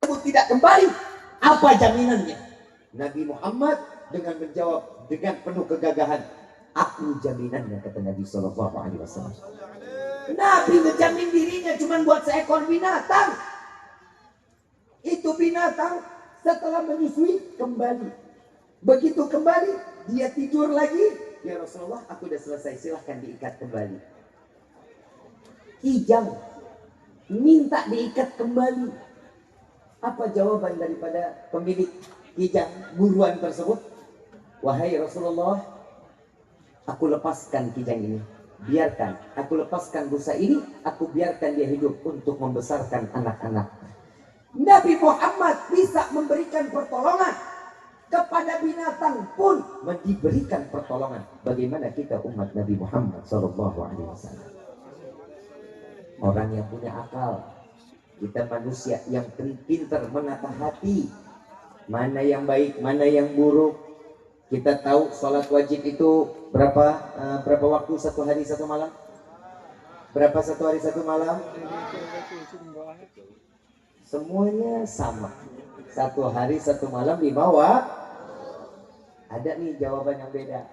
tersebut tidak kembali, apa jaminannya? Nabi Muhammad dengan menjawab dengan penuh kegagahan, aku jaminannya, kata Nabi Sallallahu Alaihi Wasallam. Nabi menjamin dirinya cuma buat seekor binatang. Itu binatang setelah menyusui kembali. Begitu kembali, dia tidur lagi. Ya Rasulullah, aku sudah selesai, silahkan diikat kembali. Kijang minta diikat kembali. Apa jawaban daripada pemilik kijang buruan tersebut? Wahai Rasulullah, aku lepaskan kijang ini. Biarkan, aku lepaskan busa ini, aku biarkan dia hidup untuk membesarkan anak-anak. Nabi Muhammad bisa memberikan pertolongan kepada binatang pun diberikan pertolongan. Bagaimana kita umat Nabi Muhammad Sallallahu Alaihi Wasallam? Orang yang punya akal, kita manusia yang pintar menata hati, mana yang baik, mana yang buruk. Kita tahu sholat wajib itu berapa waktu satu hari satu malam? Berapa satu hari satu malam? Semuanya sama. Satu hari satu malam 5 waktu. Ada nih jawaban yang beda.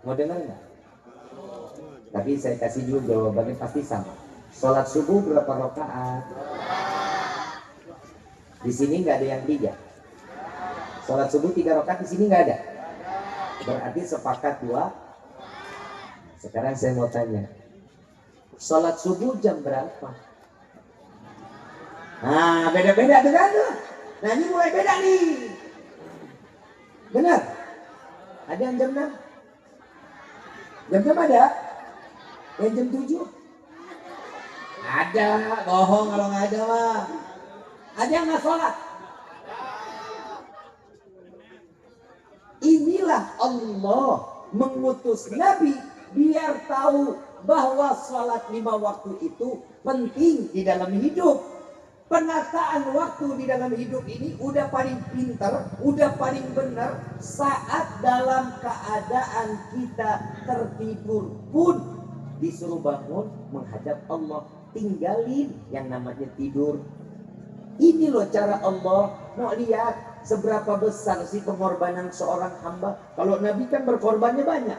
Mau dengar nggak? Tapi saya kasih dulu jawabannya pasti sama. Sholat subuh berapa rakaat? Di sini nggak ada yang 3. Sholat subuh 3 rakaat, di sini nggak ada. Berarti sepakat 2. Sekarang saya mau tanya, sholat subuh jam berapa? Nah, beda-beda dengan tuh. Nah, ini mulai beda nih. Benar? Ada yang jam 6? Jam 6 ada? Yang jam 7? Ada, bohong kalau nggak ada mah. Ada yang nggak sholat? Inilah Allah mengutus Nabi biar tahu bahwa sholat 5 waktu itu penting di dalam hidup. Penataan waktu di dalam hidup ini udah paling pintar, udah paling benar saat dalam keadaan kita tertidur pun disuruh bangun menghadap Allah, tinggalin yang namanya tidur. Ini loh cara Allah. Mau lihat seberapa besar sih pengorbanan seorang hamba. Kalau Nabi kan berkorbannya banyak.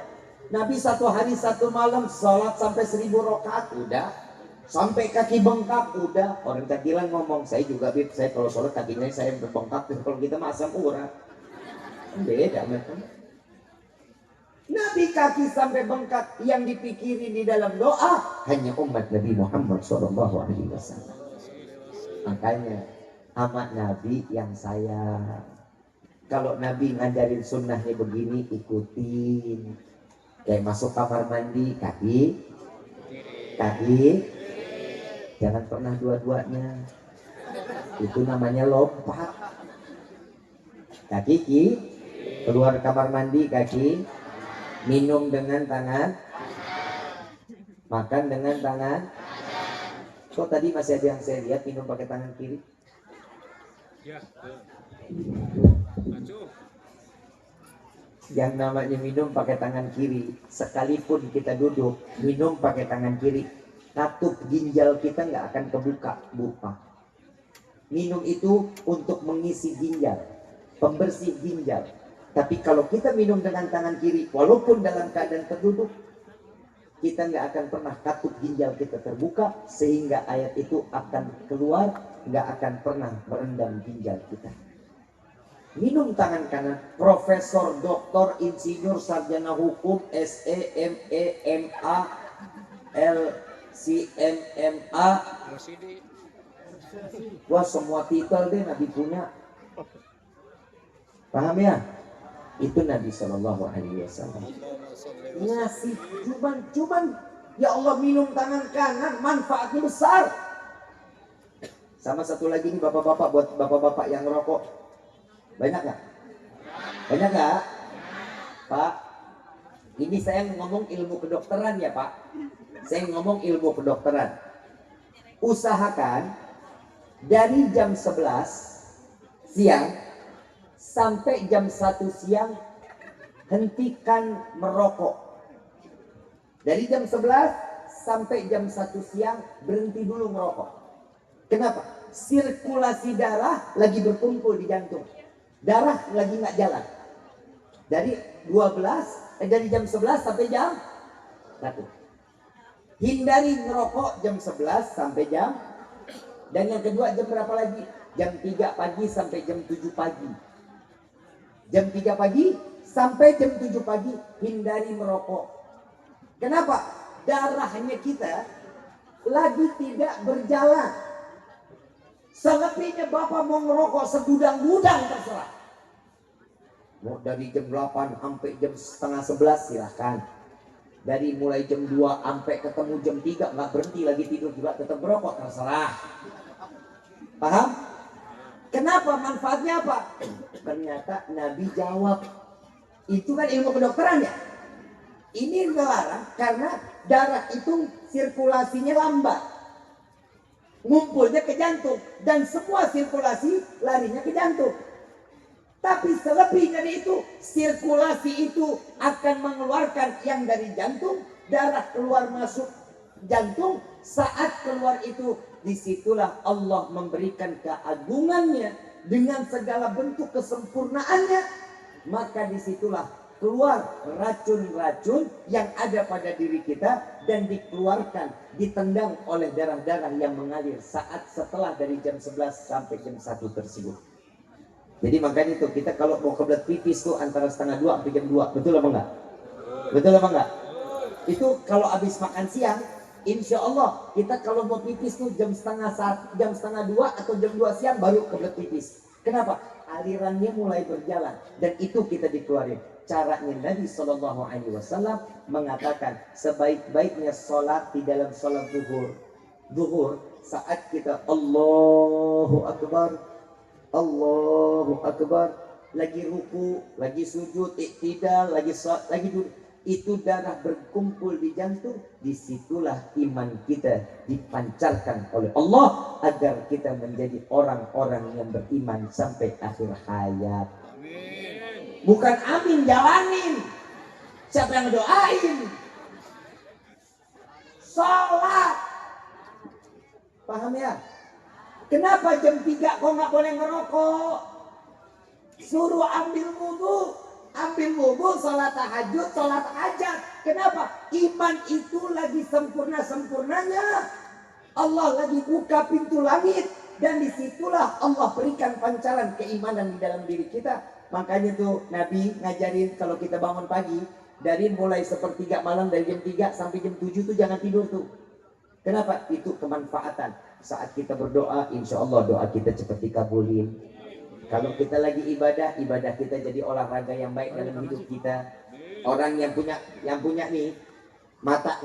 Nabi satu hari satu malam sholat sampai 1000 rakaat udah. Sampai kaki bengkak udah. Orang Cakilan ngomong, saya juga Bib, saya kalau sholat kakinya saya berbengkak. Kalau kita mah asam urat. Beda macam. Nabi kaki sampai bengkak, yang dipikirin di dalam doa hanya umat Nabi Muhammad SAW. Makanya amat Nabi yang saya, kalau Nabi ngajarin sunnahnya begini, ikutin. Kayak masuk kamar mandi, kaki, jangan pernah dua-duanya. Itu namanya lompat. Kaki, keluar kamar mandi, kaki, minum dengan tangan, makan dengan tangan. Kok tadi masih ada yang saya lihat minum pakai tangan kiri? Ya, yang namanya minum pakai tangan kiri, sekalipun kita duduk minum pakai tangan kiri, katup ginjal kita nggak akan kebuka, buka. Minum itu untuk mengisi ginjal, pembersih ginjal. Tapi kalau kita minum dengan tangan kiri, walaupun dalam keadaan terduduk, kita nggak akan pernah katup ginjal kita terbuka, sehingga ayat itu akan keluar, nggak akan pernah merendam ginjal kita. Minum tangan kanan. Profesor, doktor, insinyur, sarjana hukum, SE, ME, MA, LCMMA, wah semua titel deh Nabi punya. Paham ya? Itu Nabi Sallallahu Alaihi Wasallam ngasih cuman ya Allah, minum tangan kanan manfaatnya besar. Sama satu lagi nih bapak-bapak, buat bapak-bapak yang rokok, banyak nggak? Banyak nggak? Pak, ini saya ngomong ilmu kedokteran ya Pak. Saya ngomong ilmu kedokteran. Usahakan dari jam 11 siang sampai jam 1 siang hentikan merokok. Dari jam 11 sampai jam 1 siang berhenti dulu merokok. Kenapa? sirkulasi darah lagi berkumpul di jantung. Darah lagi nggak jalan. Dari dari jam 11 sampai jam 1. Hindari ngerokok jam 11 sampai jam. Dan yang kedua jam berapa lagi? Jam 3 pagi sampai jam 7 pagi. Jam 3 pagi sampai jam 7 pagi hindari merokok. Kenapa? Darahnya kita lagi tidak berjalan. Selebihnya Bapak mau ngerokok segudang-gudang terserah. Mau dari jam 8 sampai jam setengah 11 silahkan. Dari mulai jam 2 sampai ketemu jam 3 nggak berhenti lagi tidur juga tetap merokok terserah. Paham? Kenapa? Manfaatnya apa? Ternyata Nabi jawab. Itu kan ilmu kedokteran ya. Ini melarang karena darah itu sirkulasinya lambat. Ngumpulnya ke jantung. Dan semua sirkulasi larinya ke jantung. Tapi selebih dari itu, sirkulasi itu akan mengeluarkan yang dari jantung. Darah keluar masuk jantung. Saat keluar itu, disitulah Allah memberikan keagungannya. Dengan segala bentuk kesempurnaannya. Maka disitulah keluar racun-racun yang ada pada diri kita dan dikeluarkan, ditendang oleh darah-darah yang mengalir saat setelah dari jam 11 sampai jam 1 tersebut. Jadi makanya itu kita kalau mau kebelet pipis tuh antara setengah 2 sampai jam 2. Betul apa enggak? Betul apa enggak? Itu kalau habis makan siang, insya Allah kita kalau mau pipis tuh jam setengah 2 atau jam 2 siang baru kebelet pipis. Kenapa? Alirannya mulai berjalan dan itu kita dikeluarin. Caranya Nabi SAW mengatakan sebaik-baiknya sholat di dalam sholat zuhur saat kita Allahu Akbar, lagi ruku, lagi sujud, iktidal, lagi sholat, lagi duduk, itu darah berkumpul di jantung. Disitulah iman kita dipancarkan oleh Allah agar kita menjadi orang-orang yang beriman sampai akhir hayat. Bukan amin, jalanin. Siapa yang doain? Sholat. Paham ya? Kenapa jam 3 kok nggak boleh ngerokok? Suruh ambil wudhu, sholat tahajud, sholat hajat. Kenapa? Iman itu lagi sempurna-sempurnanya. Allah lagi buka pintu langit. Dan disitulah Allah berikan pancaran keimanan di dalam diri kita. Makanya tuh Nabi ngajarin kalau kita bangun pagi, dari mulai sepertiga malam dari jam 3 sampai jam 7 tuh jangan tidur tuh. Kenapa? Itu kemanfaatan. Saat kita berdoa, insya Allah doa kita cepat dikabulin. Kalau kita lagi ibadah kita jadi olahraga yang baik dalam hidup kita. Orang yang punya nih mata,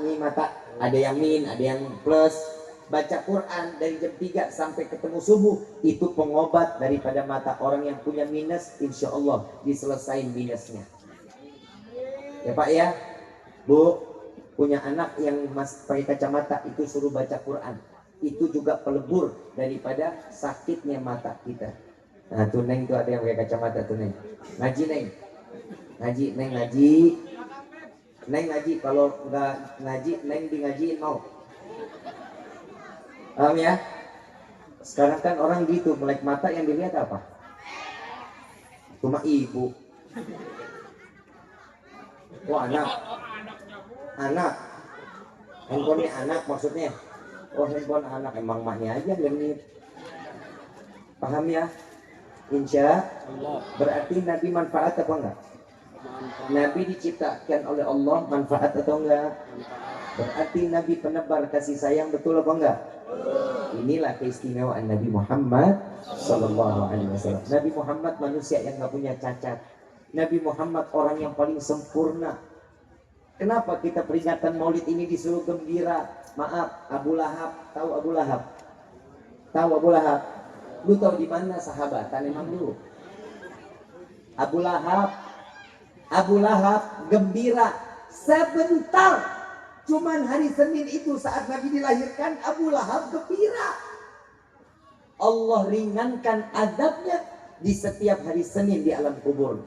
ada yang min, ada yang plus. Baca Quran dari jam 3 sampai ketemu subuh, itu pengobat daripada mata. Orang yang punya minus, insya Allah diselesain minusnya. Ya Pak ya, Bu, punya anak yang pakai kacamata, itu suruh baca Quran. Itu juga pelebur daripada sakitnya mata kita. Nah tuh Neng tuh ada yang pakai kacamata tuh Neng. Ngaji Neng. Neng ngaji. Kalau nggak ngaji, Neng di ngajiin mau. Paham ya? Sekarang kan orang gitu, melek mata yang dilihat apa? Cuma ibu. Wah anak. Handphonenya anak maksudnya. Oh handphone anak, emang maknya aja genit. Paham ya? Insya Allah. Berarti Nabi manfaat apa enggak? Nabi diciptakan oleh Allah manfaat atau enggak? Berarti Nabi penebar kasih sayang, betul apa enggak? Inilah keistimewaan Nabi Muhammad SAW. Nabi Muhammad manusia yang enggak punya cacat. Nabi Muhammad orang yang paling sempurna. Kenapa kita peringatan Maulid ini disuruh gembira? Maaf, Abu Lahab, tahu Abu Lahab? Tahu Abu Lahab? Lu tahu di mana sahabatan emang lu? Abu Lahab gembira sebentar. Cuman hari Senin itu saat Nabi dilahirkan, Abu Lahab gembira. Allah ringankan azabnya di setiap hari Senin di alam kubur.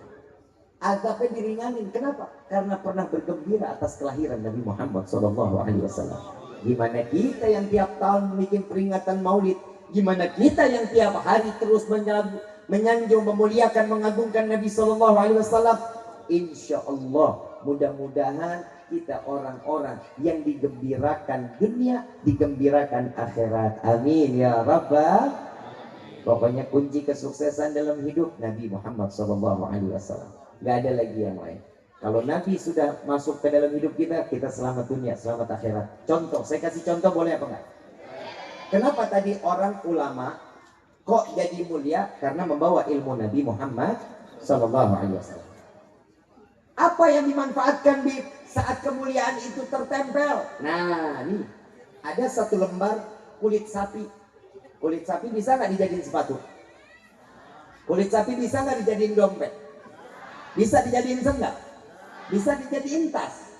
Azabnya diringanin. Kenapa? Karena pernah bergembira atas kelahiran Nabi Muhammad SAW. Gimana kita yang tiap tahun bikin peringatan Maulid, Gimana kita yang tiap hari terus menyanjung, memuliakan, mengagungkan Nabi Sallallahu Alaihi Wasallam. Insya Allah mudah-mudahan kita orang-orang yang digembirakan dunia, digembirakan akhirat. Amin ya Rabbal. Pokoknya kunci kesuksesan dalam hidup Nabi Muhammad Sallallahu Alaihi Wasallam. Gak ada lagi yang lain. Kalau Nabi sudah masuk ke dalam hidup kita, kita selamat dunia, selamat akhirat. Contoh, saya kasih contoh boleh apa enggak? Kenapa tadi orang ulama kok jadi mulia? Karena membawa ilmu Nabi Muhammad Sallallahu Alaihi Wasallam. Apa yang dimanfaatkan di saat kemuliaan itu tertempel? Nah, nih ada satu lembar kulit sapi. Kulit sapi bisa nggak dijadiin sepatu? Kulit sapi bisa nggak dijadiin dompet? Bisa dijadiin sendal? Bisa dijadiin tas?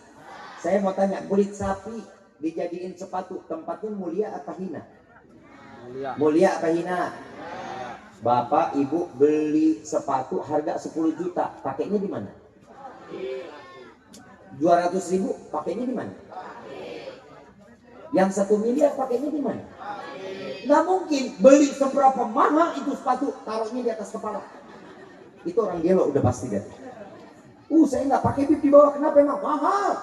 Saya mau tanya, kulit sapi dijadiin sepatu, tempatnya mulia apa hina? Mulia apa hina? Bapak ibu beli sepatu harga 10 juta, pakainya di mana? 200.000 pakainya di mana? Yang 1 miliar pakainya di mana? Nggak mungkin beli seberapa mahal itu sepatu taruhnya di atas kepala. Itu orang gelo udah pasti deh. Saya nggak pakai bib di bawah, kenapa emang mahal?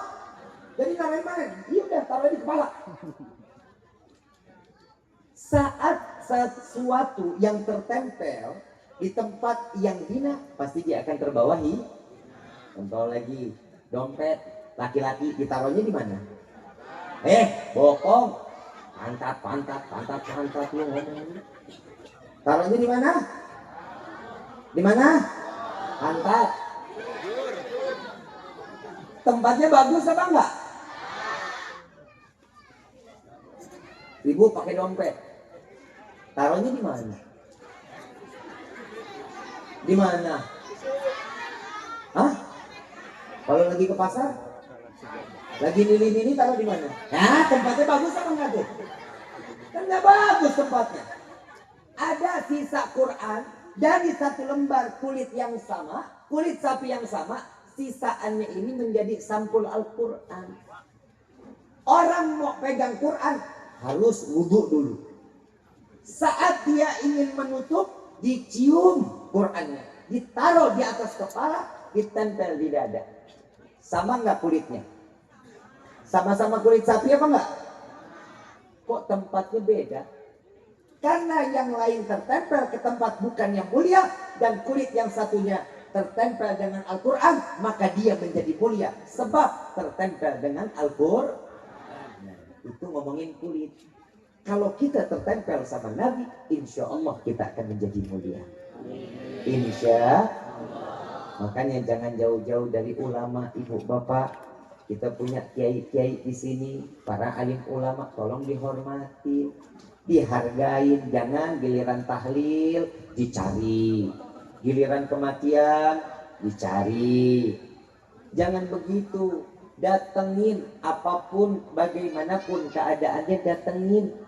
Jadi nggak main-main, iya udah taruh di kepala. Saat sesuatu yang tertempel di tempat yang hina, pasti dia akan terbawahi. Contoh lagi, dompet laki-laki ditaruhnya di mana? Bokong, pantat lu ngomong. Taruhnya di mana? Di mana? Pantat. Tempatnya bagus apa enggak? Ibu pakai dompet. Taruhnya di mana? Di mana? Hah? Kalau lagi ke pasar? Lagi nili-nili taruh di mana? Ya, tempatnya bagus apa enggak tuh? Kan enggak bagus tempatnya. Ada sisa Quran dari satu lembar kulit yang sama, kulit sapi yang sama, sisaannya ini menjadi sampul Al-Quran. Orang mau pegang Quran harus wudhu dulu. Saat dia ingin menutup, dicium Qurannya, ditaruh di atas kepala, ditempel di dada. Sama nggak kulitnya? Sama-sama kulit sapi apa enggak? Kok tempatnya beda? Karena yang lain tertempel ke tempat bukan yang mulia, dan kulit yang satunya tertempel dengan Al-Quran, maka dia menjadi mulia sebab tertempel dengan Al-Quran. Nah, itu ngomongin kulit. Kalau kita tertempel sama Nabi, insya Allah kita akan menjadi mulia. Insya Allah. Makanya jangan jauh-jauh dari ulama, ibu bapak. Kita punya kiai-kiai di sini, para alim ulama, tolong dihormati, dihargain. Jangan giliran tahlil dicari, giliran kematian dicari. Jangan begitu. Datengin apapun, bagaimanapun keadaannya, datengin.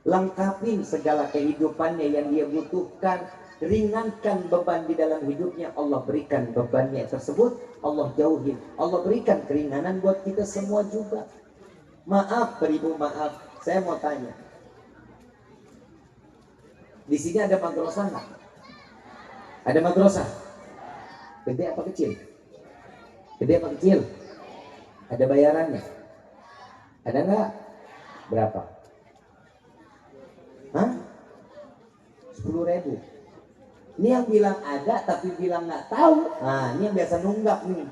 Lengkapin segala kehidupannya yang dia butuhkan. Ringankan beban di dalam hidupnya. Allah berikan bebannya tersebut, Allah jauhin. Allah berikan keringanan buat kita semua juga. Maaf, beribu maaf. Saya mau tanya, di sini ada madrasah nggak? Ada madrasah? Gede apa kecil? Gede apa kecil? Ada bayarannya? Ada nggak? Berapa? Hah? 10.000. Ini yang bilang ada tapi bilang nggak tahu. Nah, ini yang biasa nunggak nih.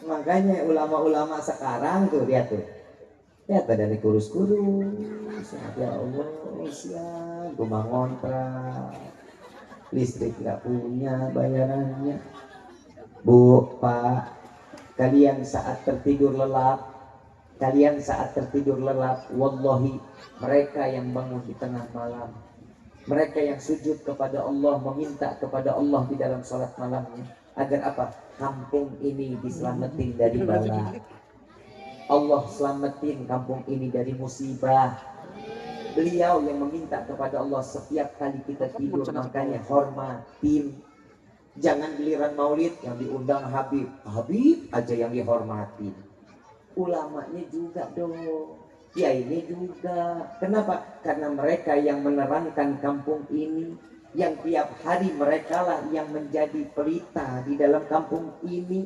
Makanya ulama-ulama sekarang tuh, lihat tuh. Lihat badannya kurus-kurus. Ya Allah, siap. Rumah ngontrak. Listrik nggak punya bayarannya. Bu, Pak, kalian saat tertidur lelap, wallahi, mereka yang bangun di tengah malam, mereka yang sujud kepada Allah, meminta kepada Allah di dalam sholat malamnya, agar apa? Kampung ini diselamatin dari bala. Allah selamatin kampung ini dari musibah. Beliau yang meminta kepada Allah setiap kali kita tidur. Makanya hormatin. Jangan giliran maulid yang diundang Habib aja yang dihormatin. Ulamanya juga dong. kiai ini juga. Kenapa? Karena mereka yang menerangkan kampung ini, yang tiap hari mereka lah yang menjadi pelita di dalam kampung ini.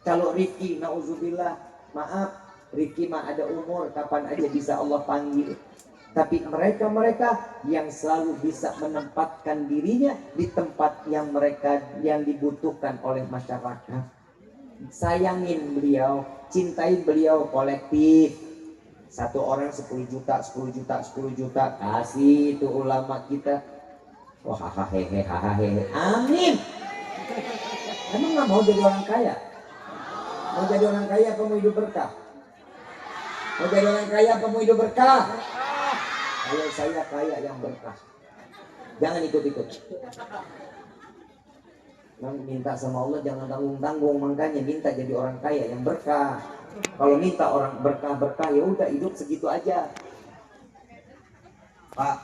Kalau Rifki, na'udzubillah, maaf, Rifki mah ada umur, kapan aja bisa Allah panggil. Tapi mereka-mereka yang selalu bisa menempatkan dirinya di tempat yang mereka yang dibutuhkan oleh masyarakat. Sayangin beliau, cintai beliau kolektif. Satu orang 10 juta, 10 juta, 10 juta, kasih itu ulama kita. Wah, hahaha, amin. Emang nggak mau jadi orang kaya? Mau jadi orang kaya apa mau hidup berkah? Mau jadi orang kaya apa mau hidup berkah? Kalau saya kaya yang berkah. Jangan ikut-ikut. Minta sama Allah jangan tanggung-tanggung, makanya minta jadi orang kaya yang berkah. Kalau minta orang berkah-berkah ya udah hidup segitu aja. Pak,